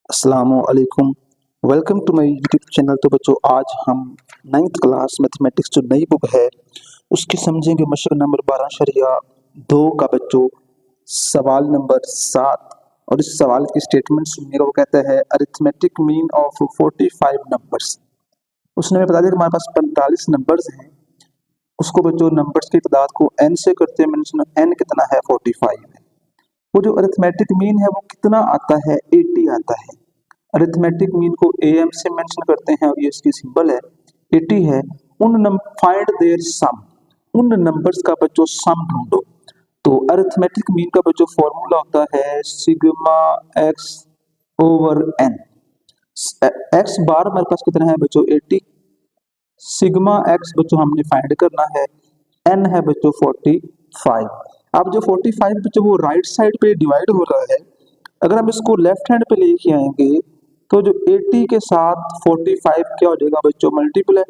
अस्सलामुअलैकुम। Welcome to my YouTube channel. तो बच्चों आज हम 9th क्लास मैथमेटिक्स जो नई बुक है उसकी समझेंगे मशक नंबर 12 का बच्चों सवाल नंबर 7। और इस सवाल की स्टेटमेंट सुनिएगा। वो कहता है अरिथमेटिक मीन ऑफ 45 नंबर्स। उसने हमें बता दिया कि हमारे पास 45 नंबर्स हैं। उसको बच्चों नंबर्स की तादाद को n से करते हैं। मैंने सुना n कितना है 45 है। वो जो अरिथमेटिक मीन है वो कितना आता है 80 आता है। अरिथमेटिक मीन को am से मेंशन करते हैं और ये इसकी सिंबल है 80 है। फाइंड देयर सम, उन नंबर्स का बच्चों सम ढूंढो। तो अरिथमेटिक मीन का बच्चों फॉर्मूला होता है sigma x over n. X bar हमारे पास कितना है बच्चों 80। सिग्मा एक्स बच्चों हमने फाइंड करना है। एन है बच्चों 45। अब जो 45 बच्चों वो राइट साइड पे डिवाइड हो रहा है। अगर हम इसको लेफ्ट हैंड पे लेके आएंगे तो जो 80 के साथ 45 क्या हो जाएगा बच्चों मल्टीप्लाई,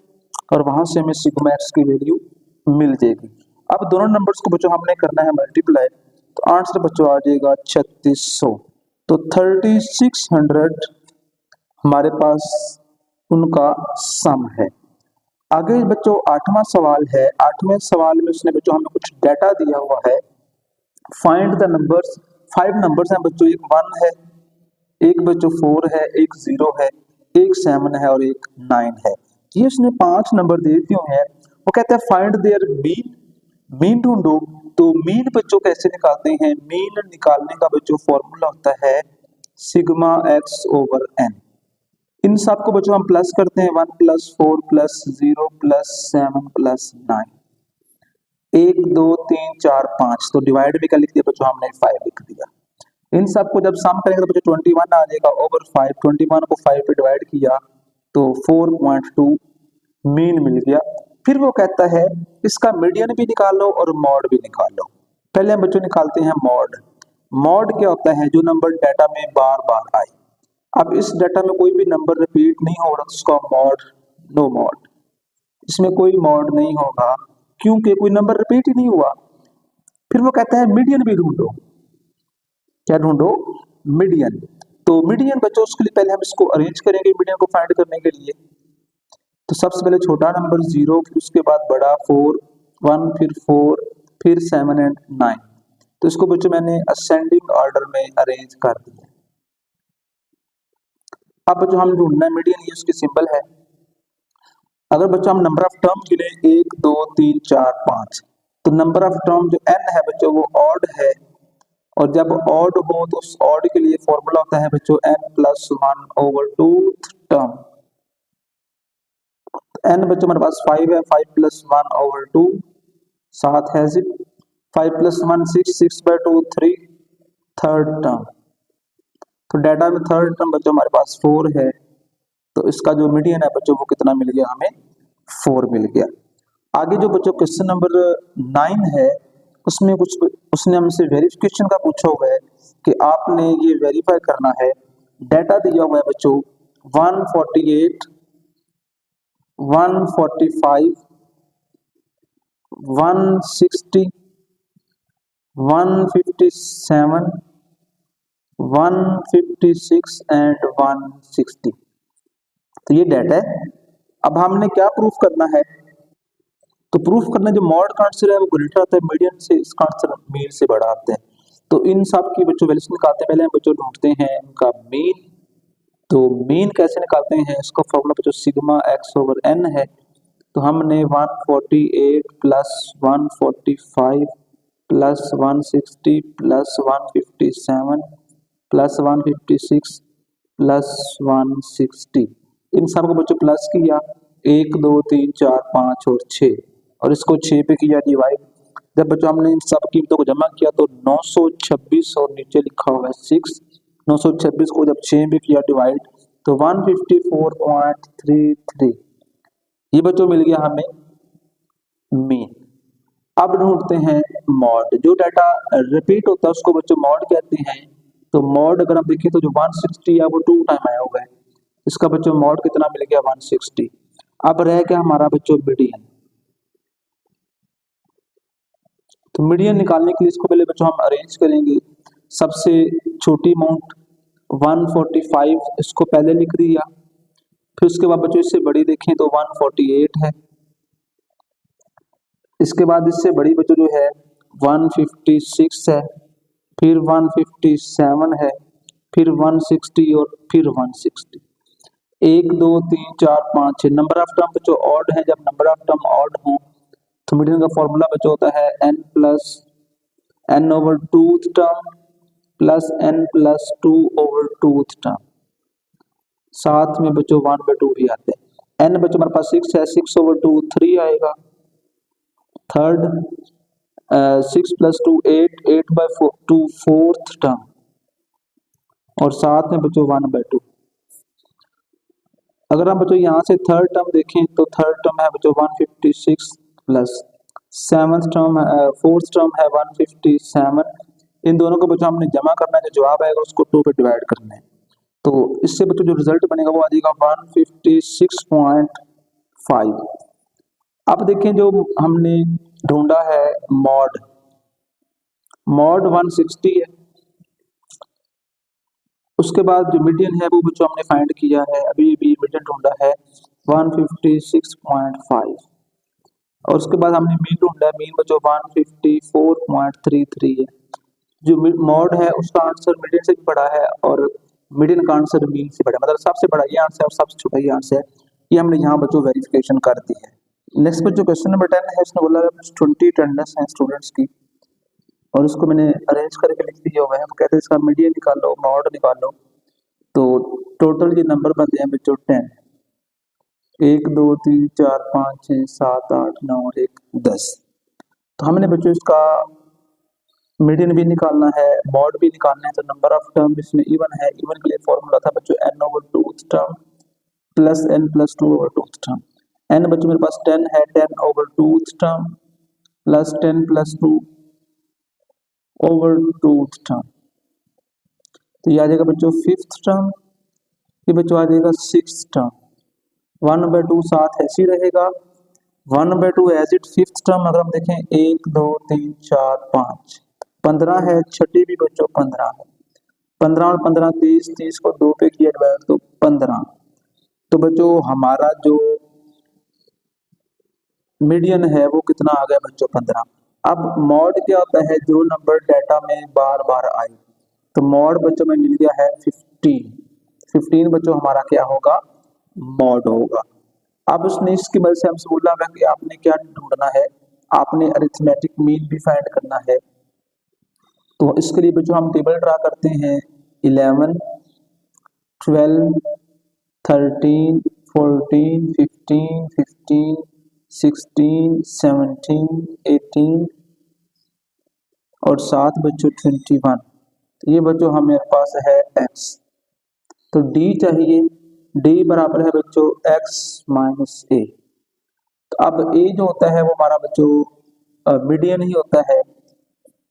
और वहां से हमें सिग्मा एक्स की वैल्यू मिल जाएगी। अब दोनों नंबर्स को बच्चों हमने करना है मल्टीप्लाई, तो आंसर बच्चों आ जाएगा 3600। तो 3600 हमारे पास उनका सम है। आगे बच्चों 8वां सवाल है। 8वें सवाल में उसने बच्चों हमें कुछ डाटा दिया हुआ है। Find the numbers. 5 नंबर्स हैं बच्चों, एक 1 है, एक बच्चों 4 है, एक 0 है, एक 7 है और एक 9 है। ये उसने 5 नंबर दे दिए हैं। वो कहता है फाइंड देयर मीन, मीन ढूंढो। तो मीन बच्चों कैसे निकालते हैं? मीन निकालने का बच्चों फॉर्मूला होता है सिग्मा एक्स ओवर एन। इन सब को बच्चों हम प्लस करते हैं 1 प्लस 4 प्लस 0 प्लस 7 प्लस 9। 1 2 3 4 5, तो डिवाइड भी कर लिख दिया बच्चों हमने 5 लिख दिया। इन सबको जब सम करेंगे तो बच्चों 21 आ जाएगा ओवर 5। 21 को 5 पे डिवाइड किया तो 4.2 मीन मिल गया। फिर वो कहता है इसका मीडियन भी निकालो और मॉड भी निकाल लो। पहले हम बच्चों निकालते हैं मॉड। मॉड क्या होता है? जो नंबर डाटा में बार बार आए। अब इस डाटा में कोई भी नंबर रिपीट नहीं हो रहा, उसका मॉड नो मॉड। इसमें कोई मॉड नहीं होगा क्योंकि कोई नंबर रिपीट ही नहीं हुआ। फिर वो कहता है मीडियन भी ढूंढो। क्या ढूंढो? मीडियन। तो मीडियन बच्चों उसके लिए पहले हम इसको अरेंज करेंगे मीडियन को फाइंड करने के लिए। तो सबसे पहले छोटा नंबर 0, फिर उसके बाद बड़ा 4 1, फिर 4, फिर 7 एंड 9। तो इसको बच्चों मैंने असेंडिंग ऑर्डर में अरेंज कर दिया। अब बच्चों हम ढूंढना है मीडियन, ये उसकी सिंबल है। अगर बच्चों हम नंबर ऑफ टर्म गिने 1 2 3 4 5, तो नंबर ऑफ टर्म जो n है बच्चों वो ऑड है। और जब ऑड हो तो उस ऑड के लिए फॉर्मूला होता है बच्चों n plus 1 over 2 term. n बच्चों हमारे पास 5 है, 5 प्लस 1 ओवर 2 7 है, 5 प्लस 1 6, 6/2 3 थर्ड टर्म। तो डाटा में थर्ड टर्म बच्चों हमारे पास 4 है। तो इसका जो मीडियन है बच्चों वो कितना मिल गया हमें? 4 मिल गया। आगे जो बच्चों क्वेश्चन नंबर 9 है उसमें कुछ उसने हमसे वेरिफिकेशन का पूछा हुआ है कि आपने ये वेरीफाई करना है। डाटा दिया हुआ है बच्चों 148 145 160 157 156 एंड 160। तो ये डाटा है। अब हमने क्या प्रूफ करना है? तो प्रूफ करना जो मॉड का आंसर है वो ग्रेटर आता है मीडियन से, इसका आंसर मीन से बड़ा आता है। तो इन सब की बच्चों वैल्यूज निकालते हैं। पहले हम बच्चों ढूंढते हैं उनका मीन। तो मीन कैसे निकालते हैं? इसका फॉर्मूला बच्चों सिग्मा एक्स ओवर एन है। तो हमने 148 plus 145 plus 160 plus 157 plus 156 plus 160, इन सबको बच्चों प्लस किया 1 2 3 4 5 और 6, और इसको 6 पे किया डिवाइड। जब बच्चों हमने इन सब कीमतों को जमा किया तो 926 और नीचे लिखा हुआ है 6। 926 को जब 6 पे किया डिवाइड तो 154.33। ये बच्चों मिल गया हमें मीन। अब ढूंढते हैं मॉड। जो डाटा रिपीट होता है उसको बच्चों मॉड कहते हैं। तो मॉड अगर हम देखें तो जो 160 है वो 2 टाइम आया हुआ है। इसका बच्चों मॉड कितना मिल गया? 160। अब रह गया हमारा बच्चों मीडियन। तो मीडियन निकालने के लिए इसको पहले बच्चों हम अरेंज करेंगे। सबसे छोटी अमाउंट 145 इसको पहले लिख दिया। फिर उसके बाद बच्चों इससे बड़ी देखें तो 148 है। इसके बाद इससे बड़ी बच्चों जो है 156 है, फिर 157 है, फिर 160 और फिर 160। 1 2 3 4 5 6 नंबर ऑफ टर्म बच्चों ऑड है। जब नंबर ऑफ टर्म ऑड हो तो मीडियन का फॉर्मूला बच्चों होता है n plus n over tooth term plus n plus 2 over tooth term, साथ में बच्चों 1/2 भी आते हैं। n बच्चों हमारे पास 6 है, 6 ओवर 2 3 आएगा। थर्ड 6 प्लस 2 8, 8/2 फोर्थ टर्म, और साथ में बच्चों 1/2। अगर हम बच्चों यहाँ से थर्ड टर्म देखें तो थर्ड टर्म है बच्चों 156 plus seventh term fourth term है 157। इन दोनों को बच्चों हमने जमा करना है, जो जवाब आएगा उसको 2 पे डिवाइड करना है। तो इससे बच्चों जो रिजल्ट बनेगा वो आ जाएगा 156.5। अब देखें जो हमने ढूंढा है मॉड, मॉड 160 है। उसके बाद जो मीडियन है वो बच्चों हमने फाइंड किया है, अभी भी मीडियन ढूंढा है 156.5। और उसके बाद हमने मीन ढूंढा है, मीन बच्चों 154.33 है। जो मॉड है उसका आंसर मीडियन से भी बड़ा है और मीडियन का आंसर मीन से बड़ा है, मतलब सबसे बड़ा ये आंसर है और सबसे छोटा ये आंसर है। ये हमने यहाँ बच्चों वेरिफिकेशन कर दी है। नेक्स्ट बच्चों क्वेश्चन नंबर 10 है, इसने बोला 20 अटेंडेंस है स्टूडेंट्स की, और उसको मैंने अरेंज करके लिख दिया हुआ है। वो कहते हैं इसका मीडियन निकालो, मॉड निकालो। तो टोटल ये नंबर बनते हैं बच्चों 10, 1 2 3 4 5 6 7 8 9 और 1 10। तो हमने बच्चों इसका मीडियन भी निकालना है, मॉड भी निकालना है। तो नंबर ऑफ टर्म इसमें इवन है, इवन के लिए फॉर्मूला था बच्चों n over tooth term plus n plus 2 over tooth term. n बच्चों मेरे पास 10 है, 10 over tooth term plus 10 plus 2 over tooth term. तो ये आ जाएगा बच्चों फिफ्थ टर्म, ये बच्चों आ जाएगा सिक्स्थ टर्म। 1/2 साथ ऐसे ही रहेगा, 1/2 एज इट फिफ्थ टर्म। अगर हम देखें 1 2 3 4 5 15 है, छठी भी बच्चों 15 है। 15 और 15 30, 30 को 2 पे किया डिवाइड तो 15। तो बच्चों हमारा जो मीडियन है वो कितना आ गया बच्चों 15। अब मॉड क्या होता है, जो नंबर डाटा में बार बार आए। तो मॉड बच्चों में मिल गया है 15 बच्चों हमारा क्या होगा, मॉड होगा। अब उसने इसकी मदद से हमसे बोला है कि आपने क्या ढूंढना है, आपने अरिथमेटिक मीन भी फाइंड करना है। तो इसके लिए बच्चों हम टेबल ड्रा करते हैं 11 12 13 14 15 15 16 17 18 और साथ बच्चों 21। ये बच्चों हमारे पास है x, तो d चाहिए। d बराबर है बच्चों x माइनस ए। तो अब a जो होता है वो हमारा बच्चों मीडियन ही होता है।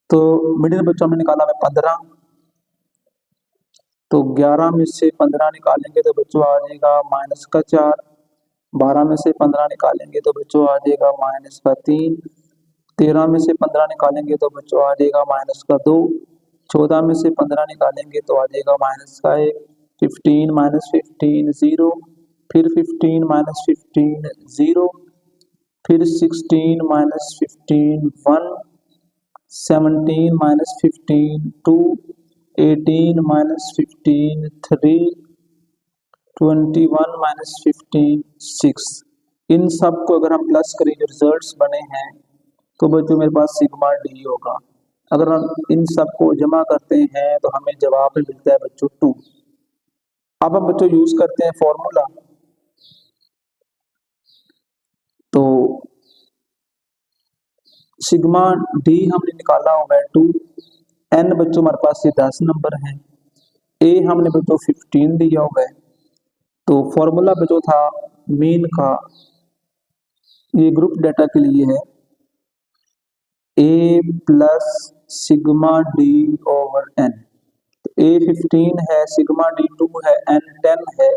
तो मीडियन बच्चों हमने निकाला है 15, तो 11 में से 15 निकालेंगे तो बच्चों आ जाएगा माइनस का 4। 12 में से 15 निकालेंगे तो बच्चों आ जाएगा माइनस का 3। 13 में से 15 निकालेंगे तो बच्चों आ जाएगा माइनस का 2। 14 में से 15 निकालेंगे तो आ जाएगा माइनस का 1। 15 माइनस 15 0, फिर 15 माइनस 15 0, फिर 16 माइनस 15 1, 17 माइनस 15 2, 18 माइनस 15 3, 21 माइनस 15 6। इन सब को अगर हम प्लस करें जो रिजल्ट्स बने हैं तो बच्चों मेरे पास सिग्मा डी होगा। अगर हम इन सब को जमा करते हैं तो हमें जवाब मिलता है बच्चों 2। अब हम बच्चों यूज करते हैं फॉर्मूला। तो सिग्मा डी हमने निकाला हुआ है 2। एन बच्चों हमारे पास ये 10 नंबर है, ए हमने बच्चों 15 दिया हुआ है। तो फॉर्मूला बच्चों था मीन का, ये ग्रुप डाटा के लिए है, a plus sigma d over n. तो ए 15 है, सिग्मा डी 2 है, एन 10 है।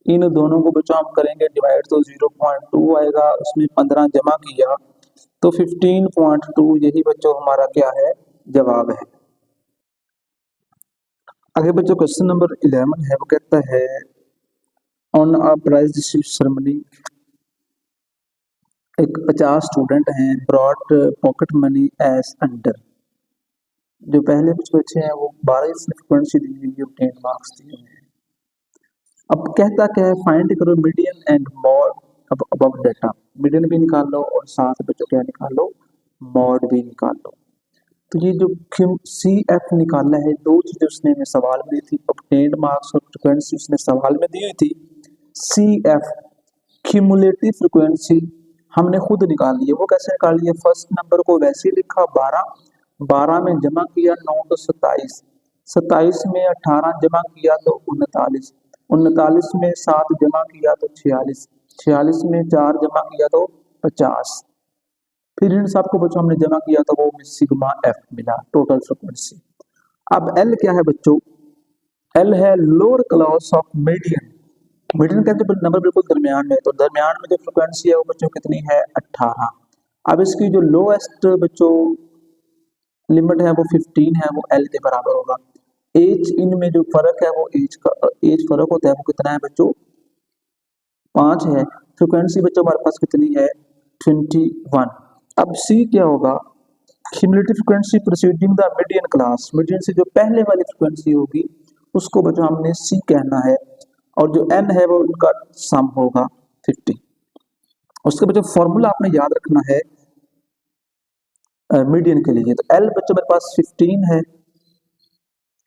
इन दोनों को बच्चों हम करेंगे डिवाइड तो 0.2 आएगा, उसमें 15 जमा किया तो 15.2 यही बच्चों हमारा क्या है, जवाब है। आगे बच्चों क्वेश्चन नंबर 11 है, वो कहता है on a prize distribution ceremony एक 50 स्टूडेंट हैं brought pocket money as under. जो पहले कुछ बच्चे हैं वो 12 फ्रिक्वेंसी दी हुई है, 10 मार्क्स दिए हुए हैं। अब कहता क्या है, फाइंड करो median and mod above data. Median भी निकाल लो और साथ बच्चों क्या निकाल लो, मॉड भी निकाल लो। तो ये जो सी एफ निकालना है, दो चीजें उसने हमें सवाल में दी थी, ऑब्टेन्ड मार्क्स और फ्रिक्वेंसी उसने सवाल में दी हुई थी। सी एफ क्यूमुलेटिव फ्रिक्वेंसी हमने खुद निकाल ली है। वो कैसे निकाल ली है, फर्स्ट नंबर को वैसे ही लिखा 12, 12 में जमा किया 9 तो 27, 27 में 18 जमा किया तो 39, 39 में 7 जमा किया तो 46, 46 में 4 जमा किया तो 50। फिर इन सबको बच्चों हमने जमा किया तो वो सिग्मा एफ मिला, टोटल फ्रिक्वेंसी। अब एल क्या है बच्चों, एल है lower class of median. Median कहते हैं नंबर बिल्कुल दरमियान में, तो दरमियान में जो फ्रिक्वेंसी है वो बच्चों कितनी है, 18। अब इसकी जो लोएस्ट बच्चों लिमिट है वो 15 है, वो एल के बराबर होगा। एज इनमें जो फर्क है वो एज फर्क होता है, वो कितना है बच्चों, 5 है। फ्रिक्वेंसी बच्चों हमारे पास कितनी है, 21। अब सी क्या होगा, cumulative frequency preceding the median class, median से जो पहले वाली फ्रिक्वेंसी होगी उसको बच्चों हमने सी कहना है, और जो एन है वो उनका सम होगा 50। उसके बच्चों फॉर्मूला आपने याद रखना है मीडियन के लिए। तो एल बच्चों मेरे पास 15 है,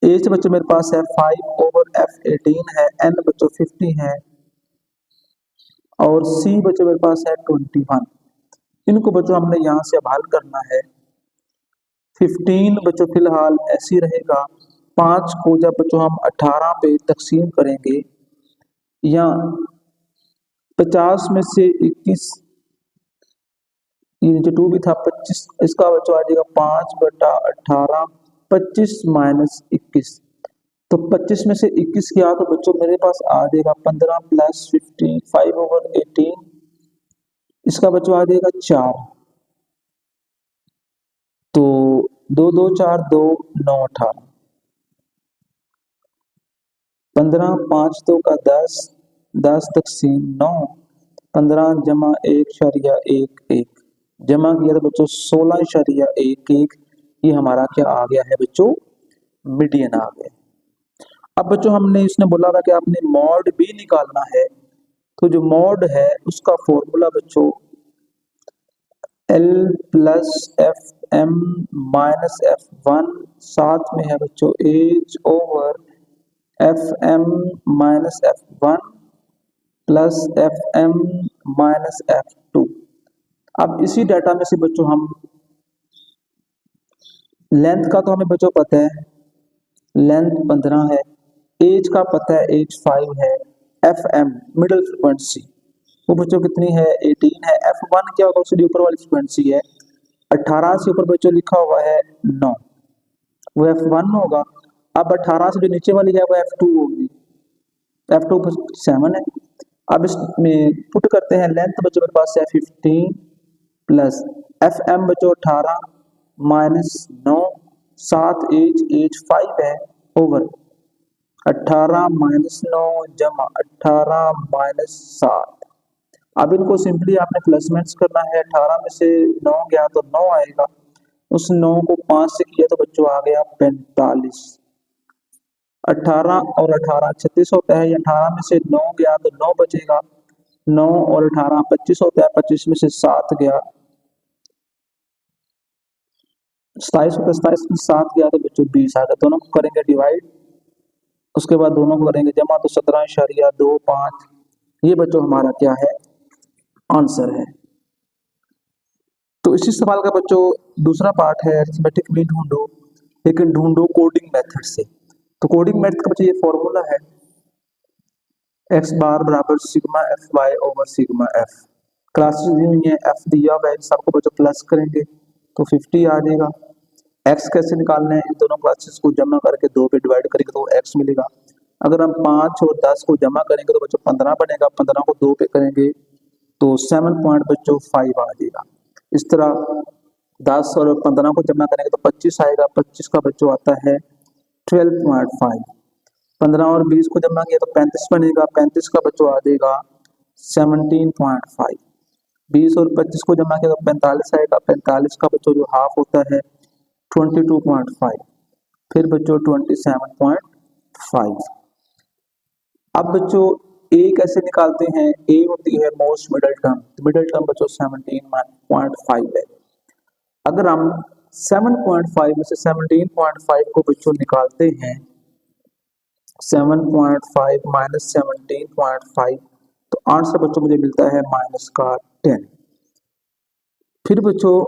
एच बच्चों मेरे पास है 5/F18 है, एन बच्चों 50 है, और सी बच्चों मेरे पास है 21। इनको बच्चों हमने यहाँ से अब हल करना है। 15 बच्चों फिलहाल ऐसे ही रहेगा, 5 को जब बच्चों हम 18 पे तकसीम करेंगे, या 50 में से 21, ये जो 2 भी था 25, इसका बच्चों आ जाएगा 5/18, 25 माइनस 21, तो 25 में से 21 किया तो बच्चों मेरे पास आ जाएगा 15 प्लस 15, 5/18, इसका बच्चों आ जाएगा 4, तो 2 2 4 2 9 18, 15 5 2 का 10, 10 तकसीम 9, 15 जमा 1/11 जमा किया तो बच्चों 16/11, ये हमारा क्या आ गया है बच्चों, मीडियन आ गया। अब बच्चों हमने इसने बोला था कि आपने मॉड भी निकालना है, तो जो मॉड है उसका फॉर्मूला बच्चों L plus F M minus F1, साथ में है बच्चों as over F M minus F1 plus FM minus F2। अब इसी डाटा में से बच्चों हम लेंथ का तो हमें बच्चों पता है, लेंथ 15 है, एज का पता है, एज 5 है, FM मिडिल फ्रिक्वेंसी वो बच्चों कितनी है, 18 है। F1 क्या होगा, उससे ऊपर वाली फ्रिक्वेंसी है, 18 से ऊपर बच्चों लिखा हुआ है 9, वो F1 होगा। अब 18 से जो नीचे वाली है वो F2 होगी, F2 7 है। अब इसमें पुट करते हैं, लेंथ बच्चों मेरे पास है 15 प्लस FM बच्चों 18 माइनस 9, 7 एज 5 है, ओवर 18 माइनस 9 जमा 18 माइनस 7। अब इनको सिंपली आपने प्लसमेंट्स करना है, 18 में से 9 गया तो 9 आएगा, उस 9 को 5 से किया तो बच्चों आ गया 45। 18 और 18 36 होता है, 18 में से 9 गया तो 9 बचेगा, 9 और 18 25 होता है, 25 में से 7 गया 27 होता है, 27 में 7 गया तो बच्चों 20 आ गया। दोनों को करेंगे डिवाइड, उसके बाद दोनों को करेंगे जमा तो 17.25, ये बच्चों हमारा क्या है, आंसर है। तो इसी सवाल का बच्चों दूसरा पार्ट है अरिथमेटिक मीन ढूंढो, लेकिन ढूंढो कोडिंग मेथड से। तो कोडिंग मेथड का बच्चों ये फॉर्मूला है x बार बराबर sigma f y over sigma f. Classes दी हुई है, एफ दिया हुआ है, सबको बच्चों प्लस करेंगे तो 50 आ जाएगा। x कैसे निकालना है, इन दोनों क्लासेस को जमा करके 2 पे डिवाइड करेंगे तो x मिलेगा। अगर हम 5 और 10 को जमा करेंगे तो बच्चों 15 बनेगा, 15 को 2 पे करेंगे तो 7 पॉइंट बच्चों 5 आ जाएगा। इस तरह 10 और 15 को जमा करेंगे तो 25 आएगा, 25 का बच्चों आता है 12.5। 15 और 20 को जमा किया तो 35 बनेगा। 35 का बच्चों आ जाएगा 17.5। 20 और 25 को जमा किया तो 45 आएगा। 45 का बच्चों जो हाफ होता है 22.5। फिर बच्चों 27.5। अब बच्चों ए कैसे निकालते हैं? ए होती है most middle term. Middle term बच्चों 17.5 है। अगर हम 7.5 में से 17.5 को बच्चों निकालते हैं, 7.5 माइनस 17.5, तो आंसर बच्चों मुझे मिलता है माइनस का 10। फिर बच्चों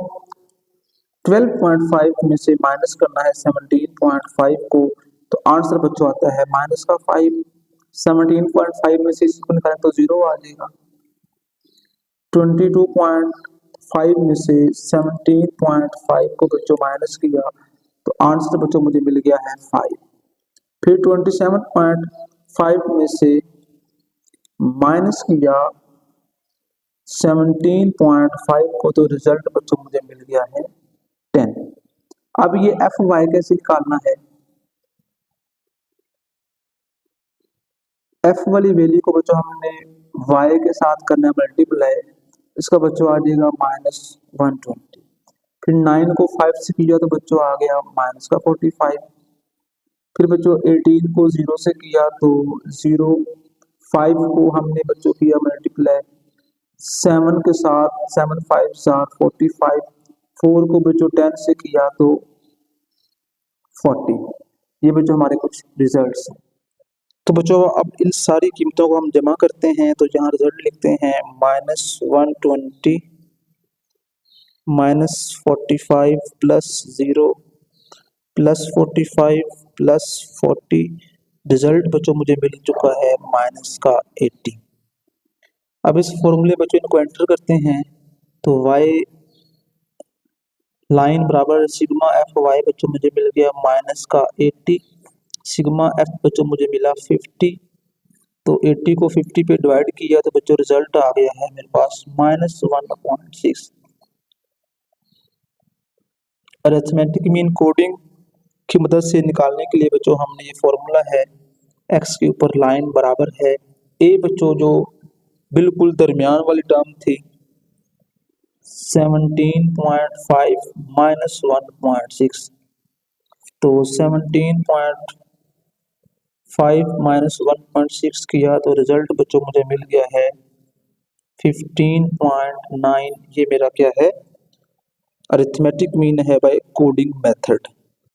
12.5 में से माइनस करना है 17.5 को, तो आंसर बच्चों आता है माइनस का 5। 17.5 में से इसको निकालें तो 0 आ जाएगा। 22.5 में से 17.5 को बच्चों माइनस किया तो आंसर बच्चों मुझे मिल गया है 5। फिर 27.5 में से माइनस किया 17.5 को तो रिजल्ट बच्चों मुझे मिल गया है 10। अब ये एफ वाई कैसे निकालना है? एफ वाली वैल्यू को बच्चों हमने वाई के साथ करना है मल्टीप्लाई। इसका बच्चों आ जाएगा -120। फिर 9 को 5 से किया तो बच्चों आ गया माइनस का 45। फिर बच्चों 18 को 0 से किया तो 0। 5 को हमने बच्चों किया मल्टीप्लाई 7 के साथ, 7 5 7 45। 4 को बच्चों 10 से किया तो 40। ये बच्चों हमारे कुछ रिजल्ट्स हैं। तो बच्चों अब इन सारी कीमतों को हम जमा करते हैं तो यहाँ रिजल्ट लिखते हैं -120 -45 प्लस 0 प्लस 45 प्लस 40। रिजल्ट बच्चों मुझे मिल चुका है माइनस का 80। अब इस फॉर्मूले बच्चों इनको एंटर करते हैं तो y लाइन बराबर सिग्मा एफ वाई बच्चों मुझे मिल गया माइनस का 80। सिग्मा एफ बच्चों मुझे मिला 50। तो 80 को 50 पे डिवाइड किया तो बच्चों रिजल्ट आ गया है मेरे पास -1.6। अरिथमेटिक मीन कोडिंग की मदद से निकालने के लिए बच्चों हमने ये फॉर्मूला है x के ऊपर लाइन बराबर है a बच्चों जो बिल्कुल दरमियान वाली टर्म थी 17.5 माइनस 1.6। तो 17.5 माइनस 1.6 किया तो रिजल्ट बच्चों मुझे मिल गया है 15.9। ये मेरा क्या है? अरिथमेटिक मीन है बाय कोडिंग मेथड।